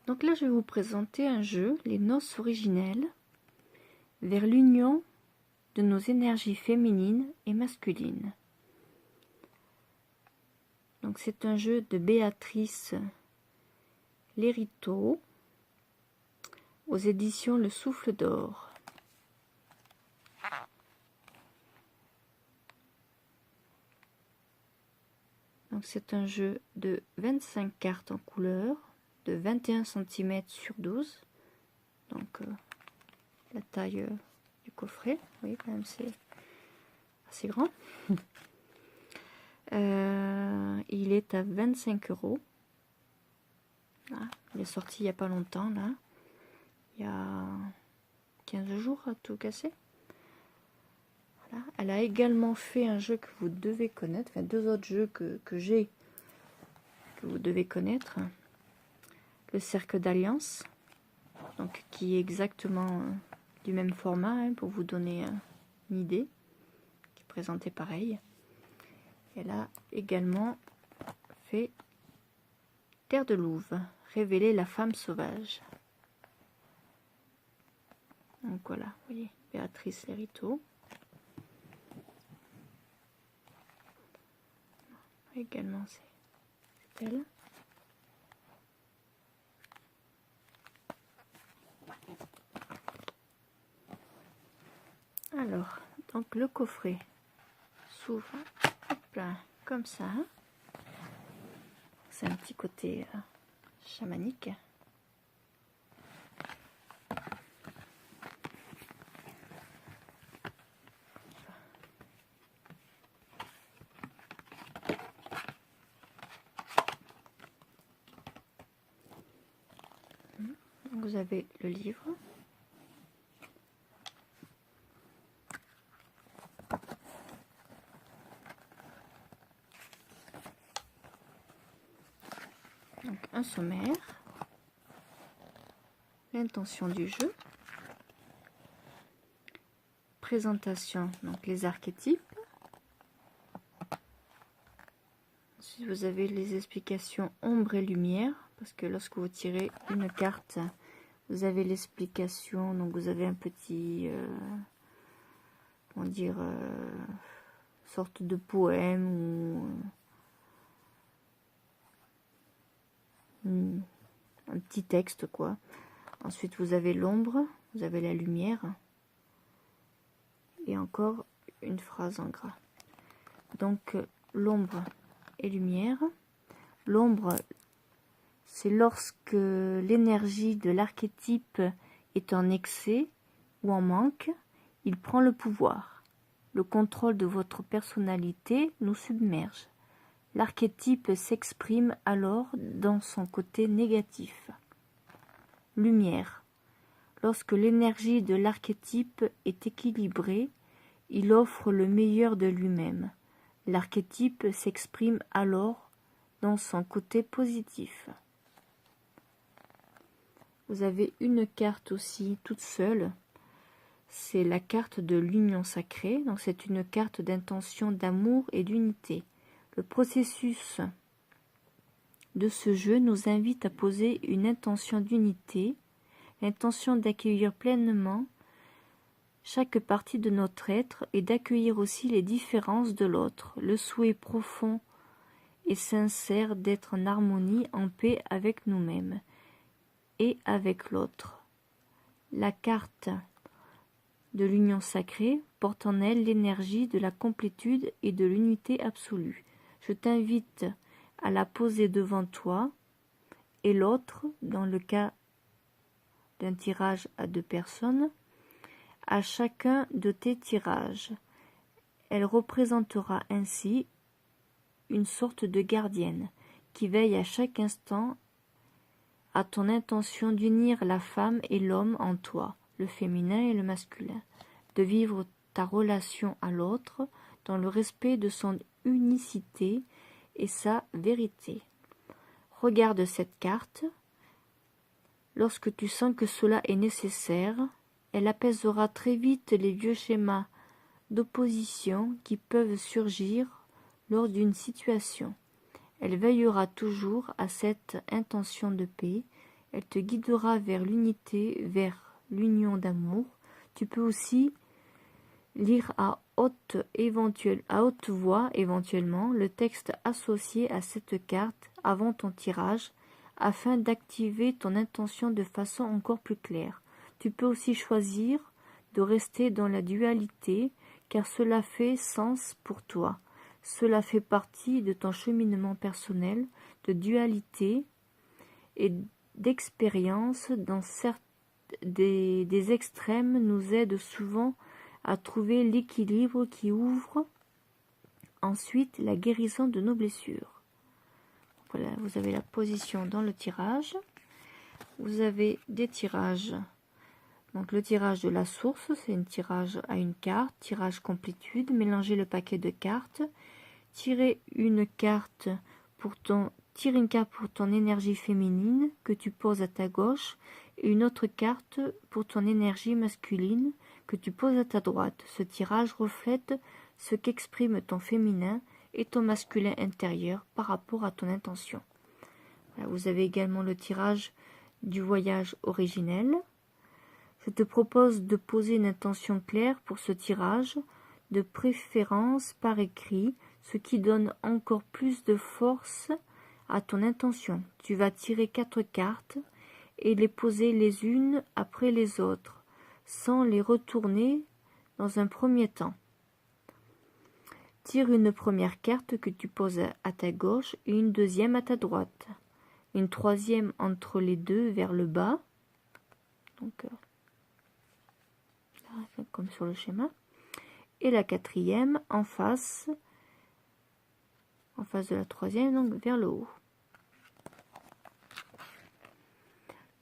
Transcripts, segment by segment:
Donc là, je vais vous présenter un jeu, les noces originelles, vers l'union de nos énergies féminines et masculines. Donc c'est un jeu de Béatrice Lériteau aux éditions Le Souffle d'Or. Donc c'est un jeu de 25 cartes en couleur, de 21 cm sur 12. Donc la taille du coffret, vous voyez quand même c'est assez grand. Il est à 25 €. Voilà. Il est sorti il n'y a pas longtemps, là. Il y a 15 jours à tout casser. Voilà. Elle a également fait un jeu que vous devez connaître, enfin deux autres jeux que j'ai, que vous devez connaître. Le Cercle d'Alliance, donc qui est exactement du même format, hein, pour vous donner une idée, qui est présenté pareil. Elle a également fait Terre de Louve, révéler la femme sauvage. Donc voilà, vous voyez, Béatrice Lériteau. Également, c'est elle. Alors, donc le coffret s'ouvre, hop là, comme ça. C'est un petit côté chamanique. Donc vous avez le livre. Donc un sommaire, l'intention du jeu, présentation, donc les archétypes. Ensuite vous avez les explications ombre et lumière, parce que lorsque vous tirez une carte, vous avez l'explication, donc vous avez un petit, comment dire, sorte de poème ou un petit texte quoi. Ensuite vous avez l'ombre, vous avez la lumière et encore une phrase en gras. Donc l'ombre et lumière. L'ombre, c'est lorsque l'énergie de l'archétype est en excès ou en manque, il prend le pouvoir. Le contrôle de votre personnalité nous submerge. L'archétype s'exprime alors dans son côté négatif. Lumière. Lorsque l'énergie de l'archétype est équilibrée, il offre le meilleur de lui-même. L'archétype s'exprime alors dans son côté positif. Vous avez une carte aussi toute seule. C'est la carte de l'union sacrée. Donc c'est une carte d'intention d'amour et d'unité. Le processus de ce jeu nous invite à poser une intention d'unité, l'intention d'accueillir pleinement chaque partie de notre être et d'accueillir aussi les différences de l'autre, le souhait profond et sincère d'être en harmonie, en paix avec nous-mêmes et avec l'autre. La carte de l'union sacrée porte en elle l'énergie de la complétude et de l'unité absolue. Je t'invite à la poser devant toi et l'autre, dans le cas d'un tirage à 2 personnes, à chacun de tes tirages. Elle représentera ainsi une sorte de gardienne qui veille à chaque instant à ton intention d'unir la femme et l'homme en toi, le féminin et le masculin, de vivre ta relation à l'autre dans le respect de son unicité et sa vérité. Regarde cette carte. Lorsque tu sens que cela est nécessaire, elle apaisera très vite les vieux schémas d'opposition qui peuvent surgir lors d'une situation. Elle veillera toujours à cette intention de paix. Elle te guidera vers l'unité, vers l'union d'amour. Tu peux aussi lire à haute voix éventuellement le texte associé à cette carte avant ton tirage afin d'activer ton intention de façon encore plus claire. Tu peux aussi choisir de rester dans la dualité car cela fait sens pour toi. Cela fait partie de ton cheminement personnel de dualité et d'expérience dans des extrêmes nous aident souvent à trouver l'équilibre qui ouvre ensuite la guérison de nos blessures. Voilà, vous avez la position dans le tirage. Vous avez des tirages. Donc le tirage de la source, c'est un tirage à une carte, tirage complétude, mélangez le paquet de cartes, tire une carte pour ton énergie féminine que tu poses à ta gauche et une autre carte pour ton énergie masculine que tu poses à ta droite. Ce tirage reflète ce qu'exprime ton féminin et ton masculin intérieur par rapport à ton intention. Voilà, vous avez également le tirage du voyage originel. Je te propose de poser une intention claire pour ce tirage, de préférence par écrit, ce qui donne encore plus de force à ton intention. Tu vas tirer 4 cartes et les poser les unes après les autres, sans les retourner dans un premier temps. Tire une première carte que tu poses à ta gauche et une deuxième à ta droite. Une troisième entre les deux vers le bas. Donc, comme sur le schéma. Et la quatrième en face de la troisième, donc vers le haut.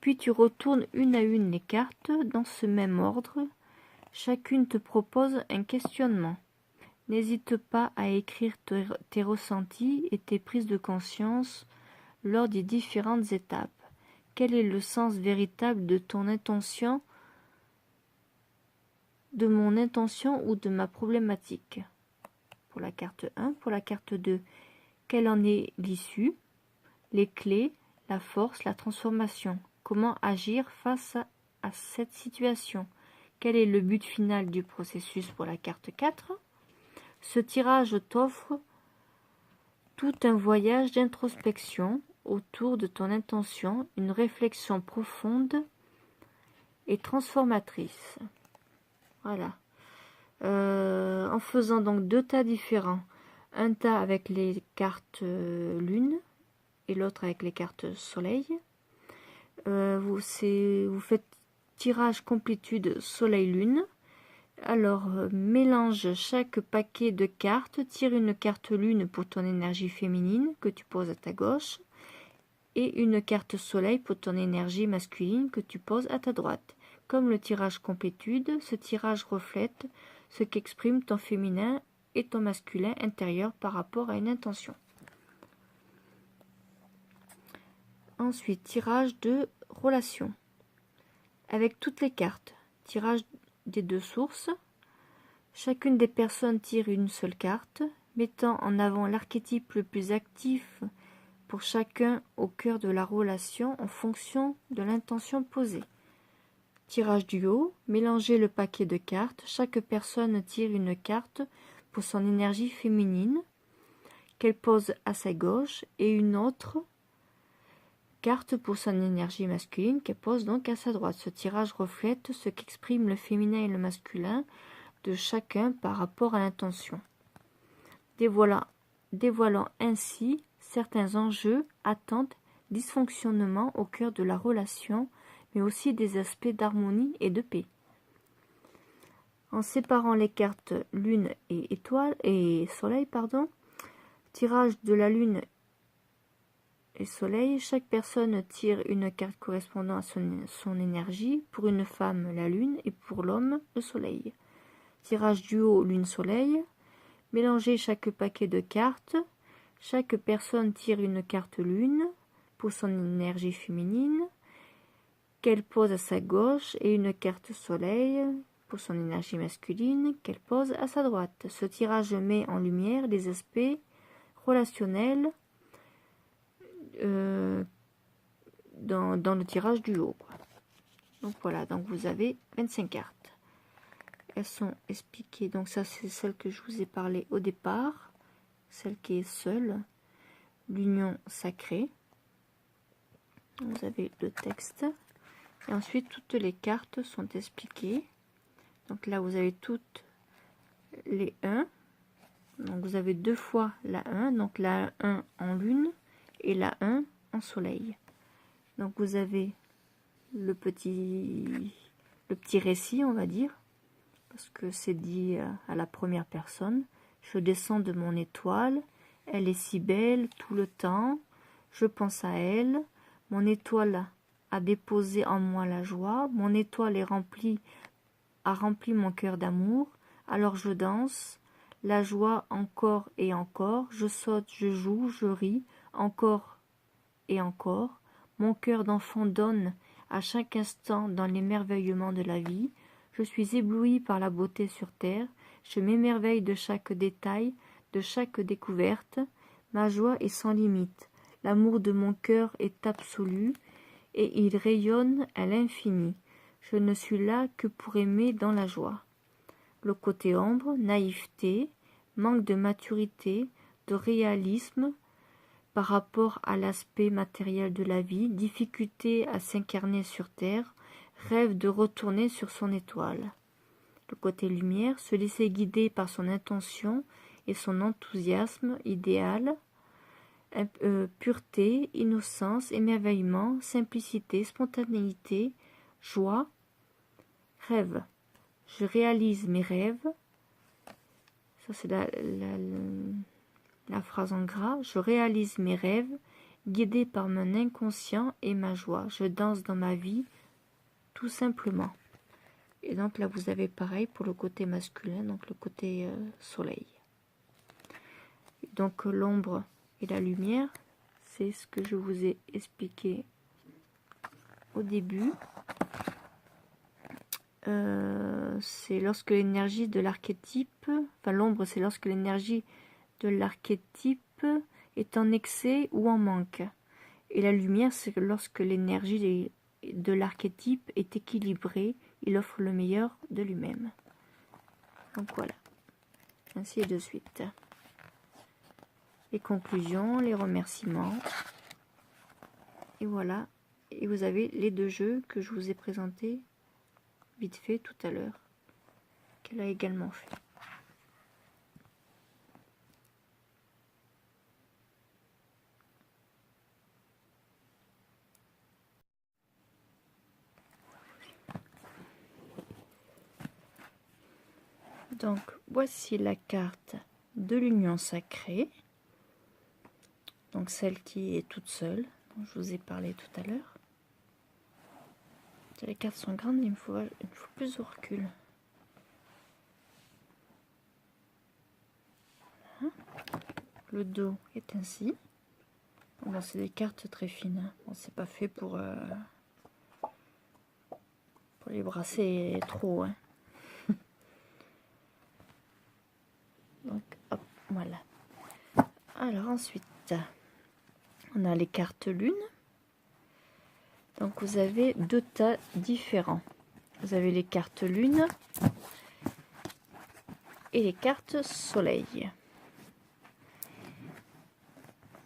Puis tu retournes une à une les cartes dans ce même ordre. Chacune te propose un questionnement. N'hésite pas à écrire tes ressentis et tes prises de conscience lors des différentes étapes. Quel est le sens véritable de ton intention, de mon intention ou de ma problématique? Pour la carte 1, pour la carte 2, quelle en est l'issue, les clés, la force, la transformation? Comment agir face à cette situation? Quel est le but final du processus pour la carte 4? Ce tirage t'offre tout un voyage d'introspection autour de ton intention, une réflexion profonde et transformatrice. Voilà. En faisant donc 2 tas différents, un tas avec les cartes lune et l'autre avec les cartes soleil. Vous faites tirage complétude soleil-lune. Alors, mélange chaque paquet de cartes, tire une carte lune pour ton énergie féminine que tu poses à ta gauche et une carte soleil pour ton énergie masculine que tu poses à ta droite. Comme le tirage complétude, ce tirage reflète ce qu'exprime ton féminin et ton masculin intérieur par rapport à une intention. Ensuite, tirage de relation. Avec toutes les cartes, tirage des 2 sources. Chacune des personnes tire une seule carte, mettant en avant l'archétype le plus actif pour chacun au cœur de la relation en fonction de l'intention posée. Tirage du haut, mélangez le paquet de cartes. Chaque personne tire une carte pour son énergie féminine qu'elle pose à sa gauche et une autre carte pour son énergie masculine qu'elle pose donc à sa droite. Ce tirage reflète ce qu'exprime le féminin et le masculin de chacun par rapport à l'intention, dévoilant ainsi certains enjeux, attentes, dysfonctionnements au cœur de la relation, mais aussi des aspects d'harmonie et de paix. En séparant les cartes lune et étoile et soleil, tirage de la lune et soleil, chaque personne tire une carte correspondant à son énergie, pour une femme la lune et pour l'homme le soleil. Tirage du haut lune-soleil, mélangez chaque paquet de cartes, chaque personne tire une carte lune pour son énergie féminine qu'elle pose à sa gauche et une carte soleil pour son énergie masculine qu'elle pose à sa droite. Ce tirage met en lumière les aspects relationnels dans le tirage du haut, quoi. Donc voilà, donc vous avez 25 cartes. Elles sont expliquées. Donc ça, c'est celle que je vous ai parlé au départ. Celle qui est seule. L'union sacrée. Vous avez le texte. Et ensuite, toutes les cartes sont expliquées. Donc là, vous avez toutes les 1. Donc vous avez 2 fois la 1. Donc la 1 en lune et la 1 en soleil. Donc vous avez le petit récit, on va dire. Parce que c'est dit à la première personne. Je descends de mon étoile. Elle est si belle tout le temps. Je pense à elle. Mon étoile a déposé en moi la joie. Mon étoile a rempli mon cœur d'amour. Alors je danse. La joie encore et encore. Je saute, je joue, je ris. Encore et encore. Mon cœur d'enfant donne à chaque instant dans l'émerveillement de la vie. Je suis ébloui par la beauté sur terre. Je m'émerveille de chaque détail, de chaque découverte. Ma joie est sans limite. L'amour de mon cœur est absolu et il rayonne à l'infini. Je ne suis là que pour aimer dans la joie. Le côté ombre, naïveté, manque de maturité, de réalisme par rapport à l'aspect matériel de la vie, difficulté à s'incarner sur terre, rêve de retourner sur son étoile. Le côté lumière, se laisser guider par son intention et son enthousiasme idéal, pureté, innocence, émerveillement, simplicité, spontanéité, joie, rêve. Je réalise mes rêves. Ça, c'est la phrase en gras. Je réalise mes rêves, guidé par mon inconscient et ma joie. Je danse dans ma vie, tout simplement. Et donc là, vous avez pareil pour le côté masculin, donc le côté soleil. Donc l'ombre et la lumière, c'est ce que je vous ai expliqué au début. C'est lorsque l'énergie de l'archétype, enfin l'ombre, c'est lorsque l'énergie de l'archétype est en excès ou en manque. Et la lumière, c'est lorsque l'énergie de l'archétype est équilibrée, il offre le meilleur de lui-même. Donc voilà, ainsi de suite. Les conclusions, les remerciements. Et voilà, et vous avez les 2 jeux que je vous ai présentés vite fait tout à l'heure, qu'elle a également fait. Donc voici la carte de l'union sacrée, donc celle qui est toute seule, dont je vous ai parlé tout à l'heure. Les cartes sont grandes, il me faut plus de recul. Voilà. Le dos est ainsi. Bon, c'est des cartes très fines. Bon, c'est pas fait pour les brasser trop. Hein. Donc, hop, voilà. Alors ensuite, on a les cartes lune. Donc vous avez 2 tas différents. Vous avez les cartes lune et les cartes soleil.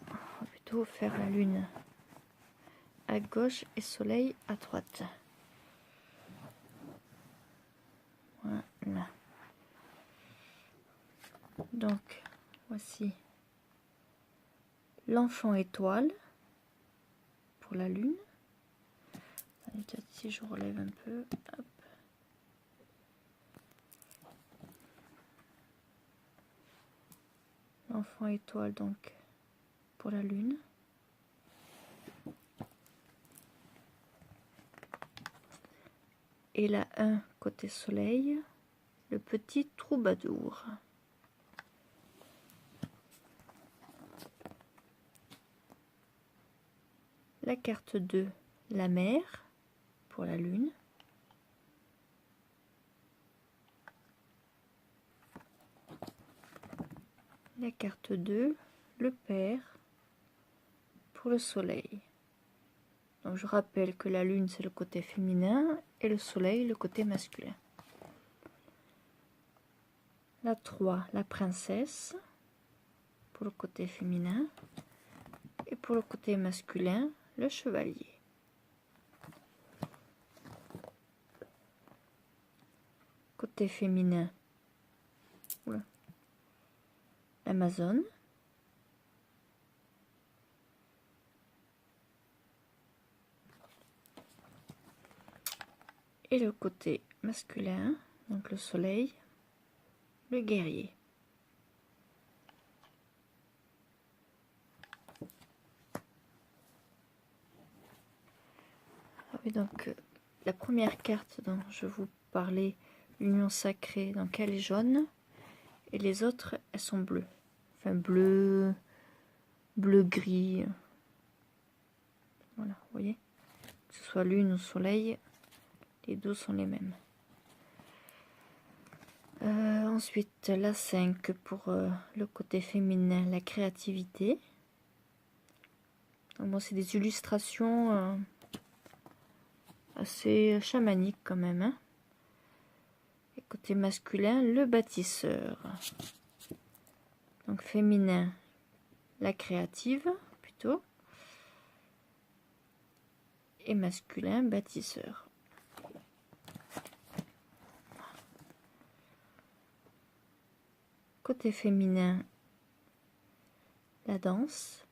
On va plutôt faire la lune à gauche et soleil à droite. Voilà. Donc voici l'enfant étoile pour la lune. Si je relève un peu, hop. L'enfant étoile donc pour la lune. Et la 1 côté soleil, le petit troubadour. La carte 2, la mer pour la lune. La carte 2, le père pour le soleil. Donc je rappelle que la lune c'est le côté féminin et le soleil le côté masculin. La 3, la princesse, pour le côté féminin. Et pour le côté masculin, le chevalier. Côté féminin, l'Amazone. Et le côté masculin, donc le soleil, le guerrier. Et donc la première carte dont je vous parlais, l'union sacrée, donc elle est jaune et les autres elles sont bleues, enfin bleu gris, voilà, vous voyez, que ce soit lune ou soleil, les deux sont les mêmes. Ensuite la 5 pour le côté féminin, la créativité. Donc, bon, c'est des illustrations assez chamaniques quand même, hein. Et côté masculin, le bâtisseur. Donc féminin, la créative plutôt, et masculin, bâtisseur. Côté féminin, la danse.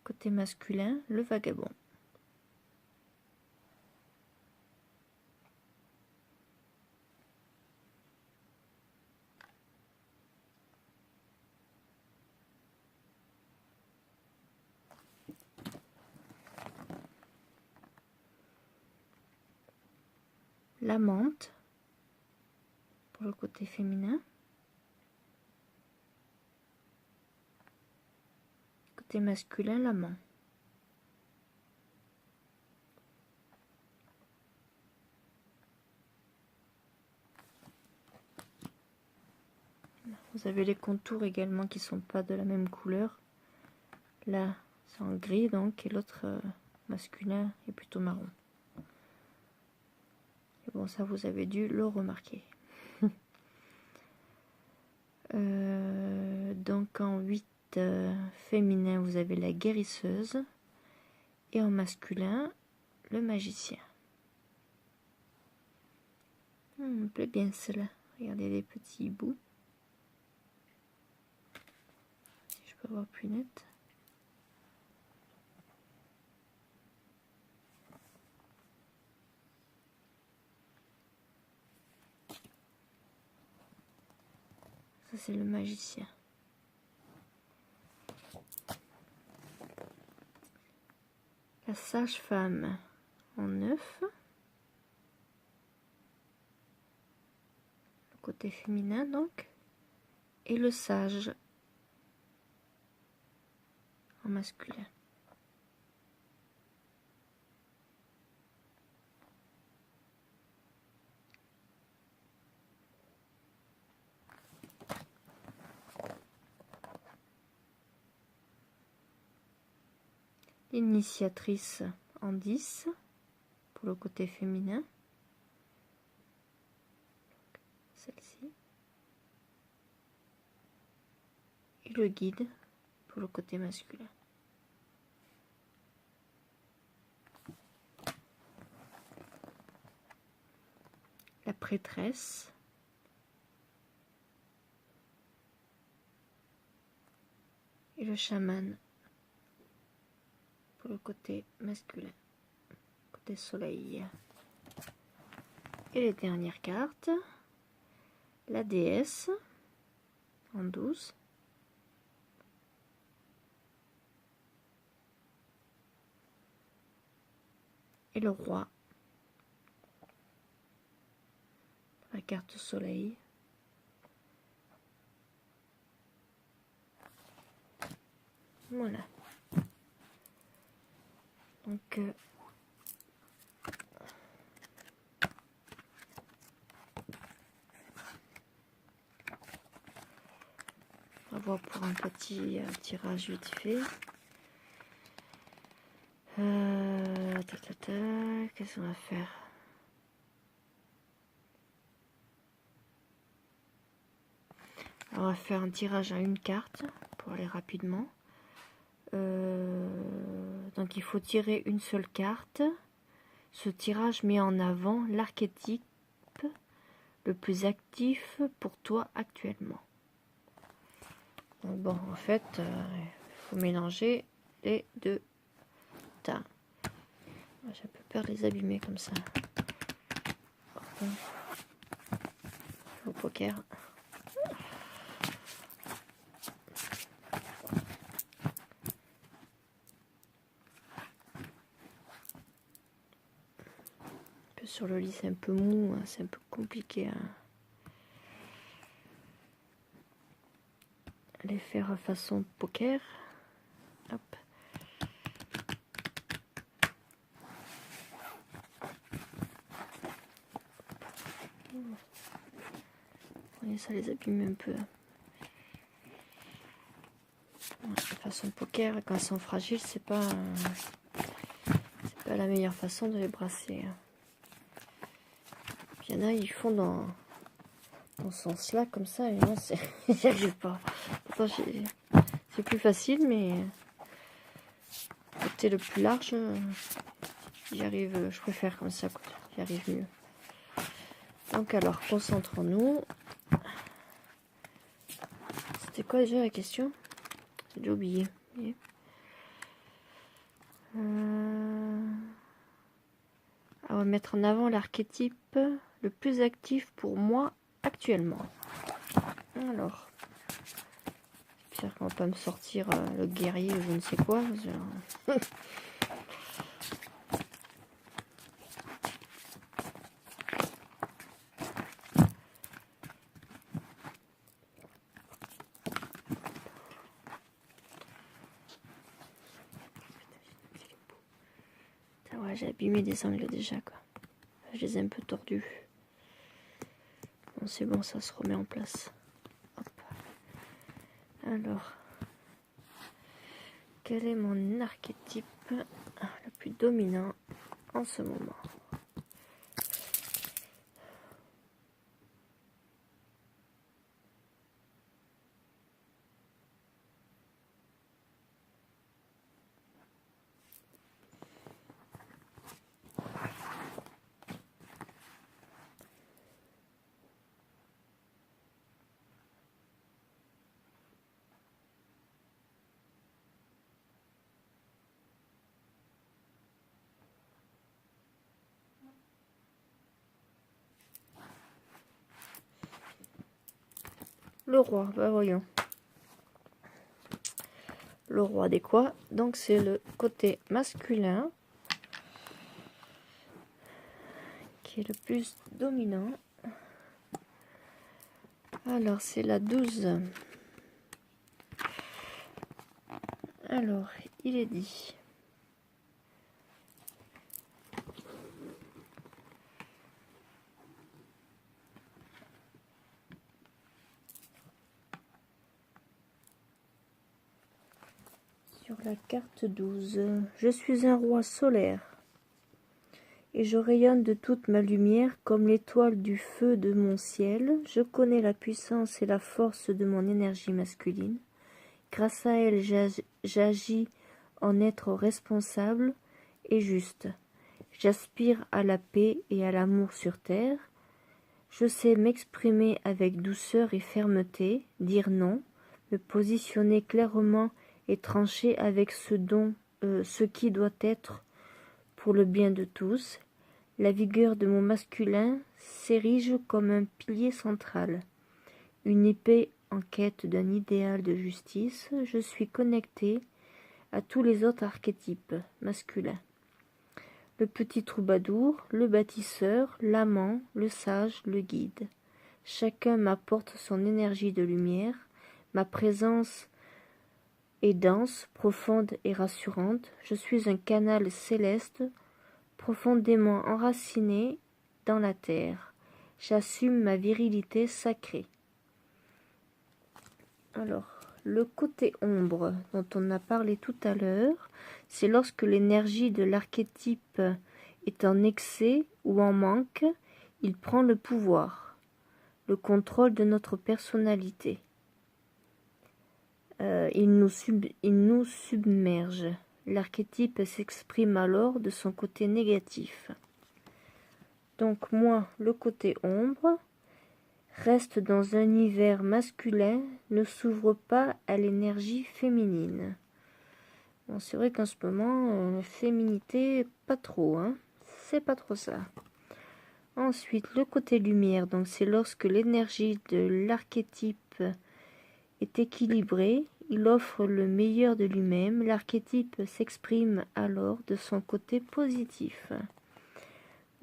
Côté masculin, le vagabond. La menthe pour le côté féminin. Côté masculin, l'amant. Vous avez les contours également qui sont pas de la même couleur. Là, c'est en gris donc, et l'autre masculin est plutôt marron. Et bon, ça vous avez dû le remarquer. Donc en 8 féminin, vous avez la guérisseuse. Et en masculin, le magicien. Me plaît bien cela. Regardez les petits bouts. Si je peux voir plus net. Ça c'est le magicien. La sage-femme en 9. Le côté féminin donc. Et le sage en masculin. L'initiatrice en 10 pour le côté féminin. Celle-ci. Et le guide pour le côté masculin. La prêtresse. Et le chaman pour le côté masculin, côté soleil. Et les dernières cartes, la déesse en 12. Et le roi, la carte soleil. Voilà. Donc on va voir pour un petit tirage vite fait. Qu'est-ce qu'on va faire? On va faire un tirage à une carte pour aller rapidement. Donc il faut tirer une seule carte. Ce tirage met en avant l'archétype le plus actif pour toi actuellement. Donc bon, en fait, il faut mélanger les deux tas. J'ai un peu peur de les abîmer comme ça. Au poker. Sur le lit, c'est un peu mou, hein, c'est un peu compliqué à les faire façon poker. Hop. Et ça les abîme un peu. Ouais, façon poker, quand elles sont fragiles, c'est pas la meilleure façon de les brasser. Il y en a, ils font dans ce sens-là, comme ça, et moi, j'y arrive pas. Pourtant, c'est plus facile, mais côté le plus large, j'y arrive, je préfère comme ça, j'y arrive mieux. Donc alors, concentrons-nous. C'était quoi déjà la question? J'ai déjà oublié. On va mettre en avant l'archétype le plus actif pour moi actuellement. Alors, j'espère qu'on va pas me sortir le guerrier ou je ne sais quoi. Ouais, j'ai abîmé des angles déjà, quoi. Je les ai un peu tordus. Bon, c'est bon, ça se remet en place. Hop. Alors, quel est mon archétype le plus dominant en ce moment? Le roi, bah voyons. Le roi des quoi? Donc c'est le côté masculin qui est le plus dominant. Alors c'est la 12. Alors il est dit. Sur la carte 12, je suis un roi solaire et je rayonne de toute ma lumière comme l'étoile du feu de mon ciel. Je connais la puissance et la force de mon énergie masculine. Grâce à elle, j'agis en être responsable et juste. J'aspire à la paix et à l'amour sur terre. Je sais m'exprimer avec douceur et fermeté, dire non, me positionner clairement et trancher avec ce qui doit être pour le bien de tous. La vigueur de mon masculin s'érige comme un pilier central, une épée en quête d'un idéal de justice. Je suis connecté à tous les autres archétypes masculins. Le petit troubadour, le bâtisseur, l'amant, le sage, le guide. Chacun m'apporte son énergie de lumière, ma présence est dense, profonde et rassurante. Je suis un canal céleste, profondément enraciné dans la terre. J'assume ma virilité sacrée. Alors, le côté ombre dont on a parlé tout à l'heure, c'est lorsque l'énergie de l'archétype est en excès ou en manque, il prend le pouvoir, le contrôle de notre personnalité. Il nous submerge. L'archétype s'exprime alors de son côté négatif. Donc moi, le côté ombre, reste dans un univers masculin, ne s'ouvre pas à l'énergie féminine. Bon, c'est vrai qu'en ce moment, féminité, pas trop, hein. C'est pas trop ça. Ensuite, le côté lumière, donc c'est lorsque l'énergie de l'archétype est équilibrée, il offre le meilleur de lui-même, l'archétype s'exprime alors de son côté positif.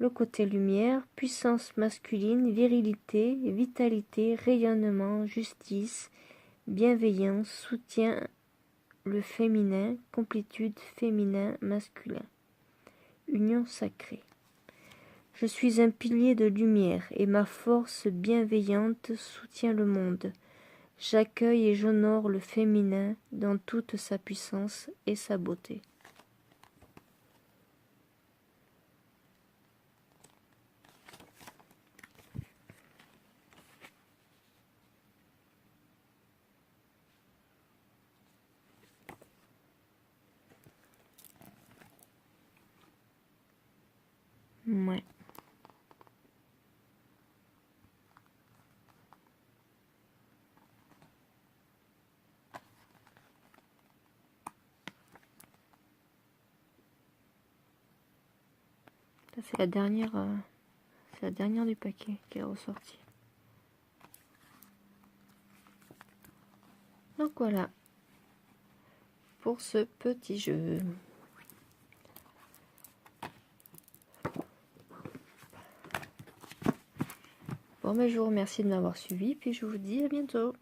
Le côté lumière, puissance masculine, virilité, vitalité, rayonnement, justice, bienveillance, soutien, le féminin, complétude féminin, masculin. Union sacrée. Je suis un pilier de lumière et ma force bienveillante soutient le monde. J'accueille et j'honore le féminin dans toute sa puissance et sa beauté. Ouais. C'est la dernière du paquet qui est ressortie. Donc voilà pour ce petit jeu. Bon, mais je vous remercie de m'avoir suivi, puis je vous dis à bientôt.